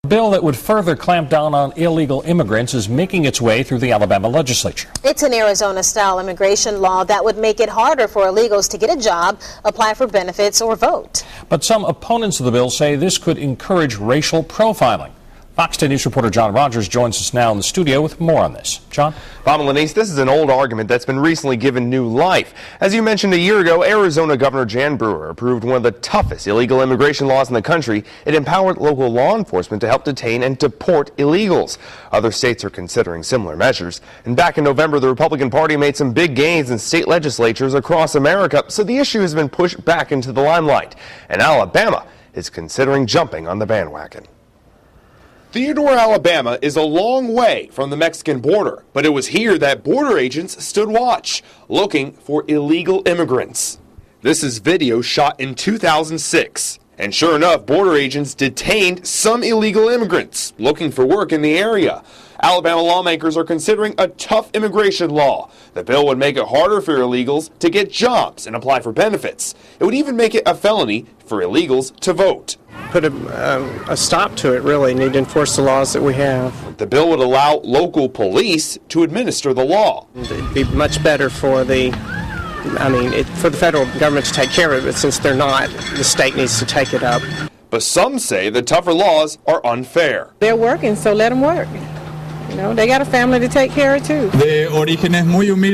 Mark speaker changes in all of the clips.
Speaker 1: A bill that would further clamp down on illegal immigrants is making its way through the Alabama legislature.
Speaker 2: It's an Arizona-style immigration law that would make it harder for illegals to get a job, apply for benefits, or vote.
Speaker 1: But some opponents of the bill say this could encourage racial profiling. Fox 10 News reporter John Rogers joins us now in the studio with more on this. John?
Speaker 3: Bob and Lenise, this is an old argument that's been recently given new life. As you mentioned a year ago, Arizona Governor Jan Brewer approved one of the toughest illegal immigration laws in the country. It empowered local law enforcement to help detain and deport illegals. Other states are considering similar measures. And back in November, the Republican Party made some big gains in state legislatures across America, so the issue has been pushed back into the limelight. And Alabama is considering jumping on the bandwagon.
Speaker 4: Theodore, Alabama is a long way from the Mexican border, but it was here that border agents stood watch, looking for illegal immigrants. This is video shot in 2006, and sure enough, border agents detained some illegal immigrants looking for work in the area. Alabama lawmakers are considering a tough immigration law. The bill would make it harder for illegals to get jobs and apply for benefits. It would even make it a felony for illegals to vote.
Speaker 5: Put a stop to it, really. Need to enforce the laws that we have.
Speaker 4: The bill would allow local police to administer the law.
Speaker 5: It'd be much better for the federal government to take care of it. Since they're not, the state needs to take it up.
Speaker 4: But some say the tougher laws are unfair.
Speaker 6: They're working, so let them work. You know, they got a family to take care of too.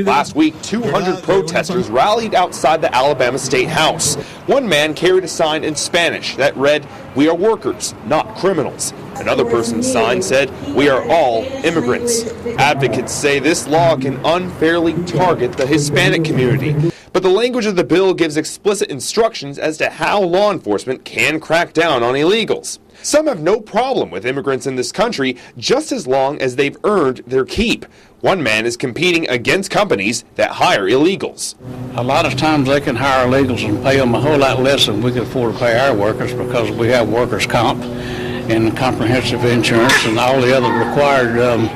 Speaker 4: Last week, 200 protesters rallied outside the Alabama State House. One man carried a sign in Spanish that read, "We are workers, not criminals." Another person's sign said, "We are all immigrants." Advocates say this law can unfairly target the Hispanic community. But the language of the bill gives explicit instructions as to how law enforcement can crack down on illegals. Some have no problem with immigrants in this country just as long as they've earned their keep. One man is competing against companies that hire illegals.
Speaker 7: A lot of times they can hire illegals and pay them a whole lot less than we can afford to pay our workers because we have workers' comp and comprehensive insurance and all the other required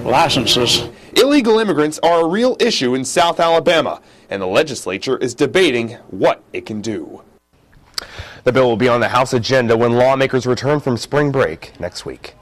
Speaker 7: licenses.
Speaker 4: Illegal immigrants are a real issue in South Alabama, and the legislature is debating what it can do.
Speaker 3: The bill will be on the House agenda when lawmakers return from spring break next week.